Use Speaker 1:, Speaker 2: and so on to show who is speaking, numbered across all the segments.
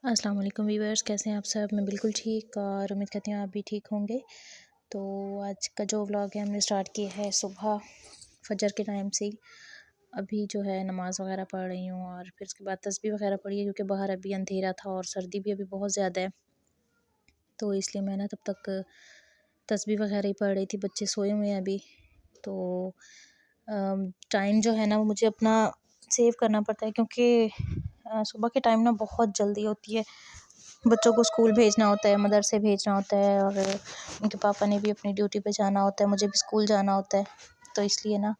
Speaker 1: अस्सलाम वालेकुम व्यूअर्स, कैसे हैं आप सब। मैं बिल्कुल ठीक और उम्मीद करती हूँ आप भी ठीक होंगे। तो आज का जो व्लॉग है हमने स्टार्ट किया है सुबह फजर के टाइम से ही। अभी जो है नमाज़ वगैरह पढ़ रही हूँ और फिर उसके बाद तस्बीह वगैरह पढ़ी है, क्योंकि बाहर अभी अंधेरा था और सर्दी भी अभी बहुत ज़्यादा है। तो इसलिए मैं ना तब तक तस्बीह वगैरह ही पढ़ रही थी। बच्चे सोए हुए हैं अभी। तो टाइम जो है ना वो मुझे अपना सेव करना पड़ता है, क्योंकि सुबह के टाइम ना बहुत जल्दी होती है। बच्चों को स्कूल भेजना होता है, मदरसे भेजना होता है, और उनके पापा ने भी अपनी ड्यूटी पे जाना होता है, मुझे भी स्कूल जाना होता है। तो इसलिए ना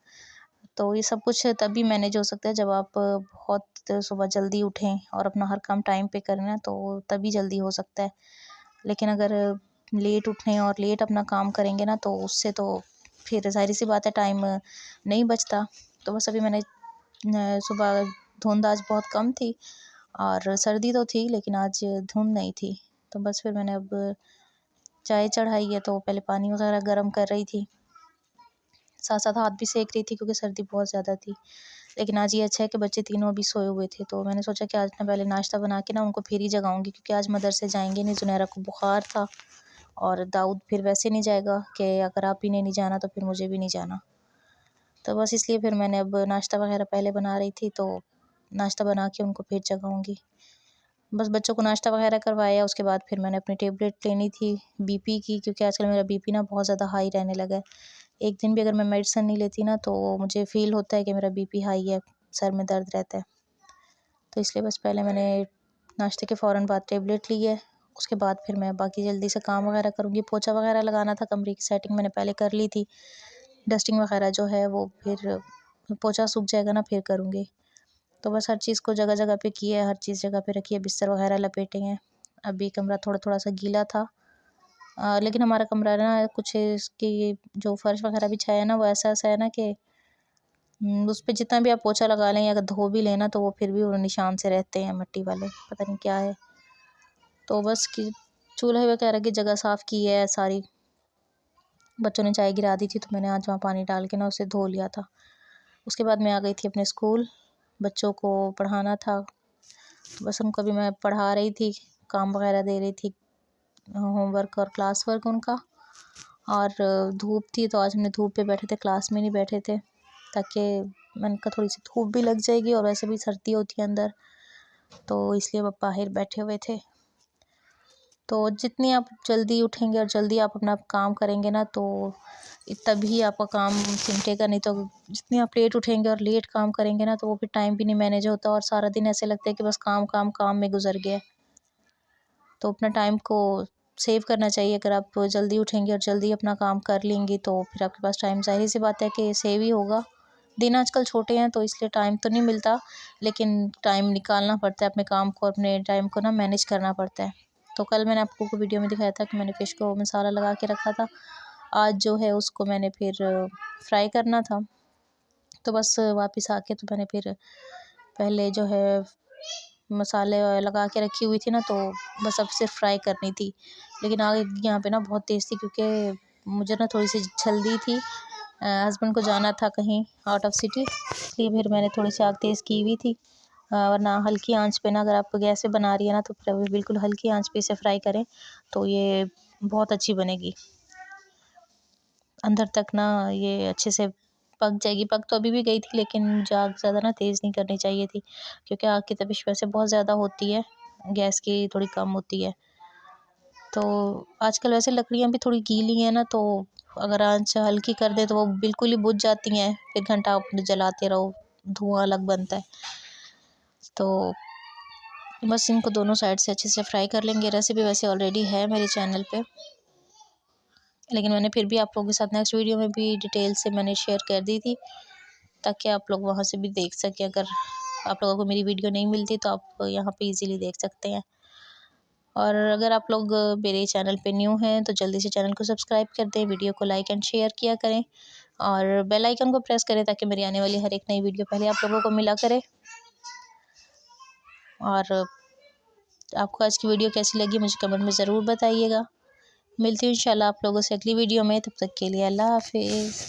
Speaker 1: तो ये सब कुछ तभी मैनेज हो सकता है जब आप बहुत सुबह जल्दी उठें और अपना हर काम टाइम पे करें ना, तो तभी जल्दी हो सकता है। लेकिन अगर लेट उठें और लेट अपना काम करेंगे ना, तो उससे तो फिर ज़ाहिर सी बात है टाइम नहीं बचता। तो बस अभी मैंने सुबह धुंध आज बहुत कम थी और सर्दी तो थी, लेकिन आज धुंध नहीं थी। तो बस फिर मैंने अब चाय चढ़ाई है, तो पहले पानी वगैरह गर्म कर रही थी, साथ साथ हाथ भी सेक रही थी, क्योंकि सर्दी बहुत ज़्यादा थी। लेकिन आज ये अच्छा है कि बच्चे तीनों अभी सोए हुए थे, तो मैंने सोचा कि आज ना पहले नाश्ता बना के ना उनको फिर ही जगाऊंगी, क्योंकि आज मदरसे जाएंगे नहीं। जुनैरा को बुखार था और दाऊद फिर वैसे नहीं जाएगा कि अगर आप ही ने नहीं जाना तो फिर मुझे भी नहीं जाना। तो बस इसलिए फिर मैंने अब नाश्ता वगैरह पहले बना रही थी, तो नाश्ता बना के उनको फिर जगाऊंगी। बस बच्चों को नाश्ता वगैरह करवाया, उसके बाद फिर मैंने अपनी टेबलेट लेनी थी बीपी की, क्योंकि आजकल मेरा बीपी ना बहुत ज़्यादा हाई रहने लगा है। एक दिन भी अगर मैं मेडिसिन नहीं लेती ना, तो मुझे फ़ील होता है कि मेरा बीपी हाई है, सर में दर्द रहता है। तो इसलिए बस पहले मैंने नाश्ते के फ़ौरन बाद टेबलेट ली है। उसके बाद फिर मैं बाकी जल्दी से काम वगैरह करूँगी। पोछा वगैरह लगाना था, कमरे की सेटिंग मैंने पहले कर ली थी। डस्टिंग वगैरह जो है वो फिर पोछा सूख जाएगा ना फिर करूँगी। तो बस हर चीज़ को जगह जगह पे की है, हर चीज़ जगह पे रखी है, बिस्तर वगैरह लपेटे हैं। अभी कमरा थोड़ा थोड़ा सा गीला था, लेकिन हमारा कमरा ना कुछ इसकी जो फर्श वगैरह बिछाया है ना, वो ऐसा ऐसा है ना कि उस पे जितना भी आप पोछा लगा लें या अगर धो भी लेना, तो वो फिर भी वो निशान से रहते हैं मिट्टी वाले, पता नहीं क्या है। तो बस कि चूल्हे वगैरह की जगह साफ़ की है सारी। बच्चों ने चाय गिरा दी थी, तो मैंने आज वहाँ पानी डाल के ना उसे धो लिया था। उसके बाद मैं आ गई थी अपने स्कूल, बच्चों को पढ़ाना था। तो बस उनको भी मैं पढ़ा रही थी, काम वगैरह दे रही थी, होमवर्क और क्लास वर्क उनका। और धूप थी, तो आज हमने धूप पे बैठे थे, क्लास में नहीं बैठे थे, ताकि मैंने कहा थोड़ी सी धूप भी लग जाएगी और वैसे भी सर्दी होती है अंदर, तो इसलिए वो बाहर बैठे हुए थे। तो जितनी आप जल्दी उठेंगे और जल्दी आप अपना काम करेंगे ना, तो तभी आपका काम सिमटेगा। नहीं तो जितनी आप लेट उठेंगे और लेट काम करेंगे ना, तो वो फिर टाइम भी नहीं मैनेज होता और सारा दिन ऐसे लगता है कि बस काम काम काम में गुजर गया। तो अपना टाइम को सेव करना चाहिए। अगर आप जल्दी उठेंगे और जल्दी अपना काम कर लेंगी, तो फिर आपके पास टाइम ज़ाहिर सी बात है कि सेव ही होगा। दिन आजकल छोटे हैं, तो इसलिए टाइम तो नहीं मिलता, लेकिन टाइम निकालना पड़ता है अपने काम को, अपने टाइम को ना मैनेज करना पड़ता है। तो कल मैंने आपको वीडियो में दिखाया था कि मैंने फ़िश को मसाला लगा के रखा था। आज जो है उसको मैंने फिर फ्राई करना था। तो बस वापस आके तो मैंने फिर पहले जो है मसाले लगा के रखी हुई थी ना, तो बस अब सिर्फ फ्राई करनी थी। लेकिन आग यहाँ पे ना बहुत तेज़ थी, क्योंकि मुझे ना थोड़ी सी जल्दी थी, हस्बैंड को जाना था कहीं आउट ऑफ सिटी, इसलिए फिर मैंने थोड़ी सी आग तेज़ की हुई थी। वरना हल्की आंच पे ना, अगर आप गैस पे बना रही है ना, तो फिर अभी बिल्कुल हल्की आंच पे इसे फ्राई करें, तो ये बहुत अच्छी बनेगी। अंदर तक ना ये अच्छे से पक जाएगी। पक तो अभी भी गई थी, लेकिन मुझे आग ज़्यादा ना तेज़ नहीं करनी चाहिए थी, क्योंकि आग की तपिश वैसे बहुत ज़्यादा होती है, गैस की थोड़ी कम होती है। तो आजकल वैसे लकड़ियाँ भी थोड़ी गीली हैं ना, तो अगर आँच हल्की कर दें तो वो बिल्कुल ही बुझ जाती हैं, फिर घंटा आप जलाते रहो, धुआँ अलग बनता है। तो बस इनको दोनों साइड से अच्छे से फ्राई कर लेंगे। रेसिपी वैसे ऑलरेडी है मेरे चैनल पे, लेकिन मैंने फिर भी आप लोगों के साथ नेक्स्ट वीडियो में भी डिटेल से मैंने शेयर कर दी थी, ताकि आप लोग वहाँ से भी देख सकें। अगर आप लोगों को मेरी वीडियो नहीं मिलती, तो आप यहाँ पे इजीली देख सकते हैं। और अगर आप लोग मेरे चैनल पे न्यू हैं, तो जल्दी से चैनल को सब्सक्राइब कर दें, वीडियो को लाइक एंड शेयर किया करें, और बेल आइकन को प्रेस करें, ताकि मेरी आने वाली हर एक नई वीडियो पहले आप लोगों को मिला करे। और आपको आज की वीडियो कैसी लगी मुझे कमेंट में ज़रूर बताइएगा। मिलती हूँ इंशाल्लाह आप लोगों से अगली वीडियो में, तब तक के लिए अल्लाह हाफिज़।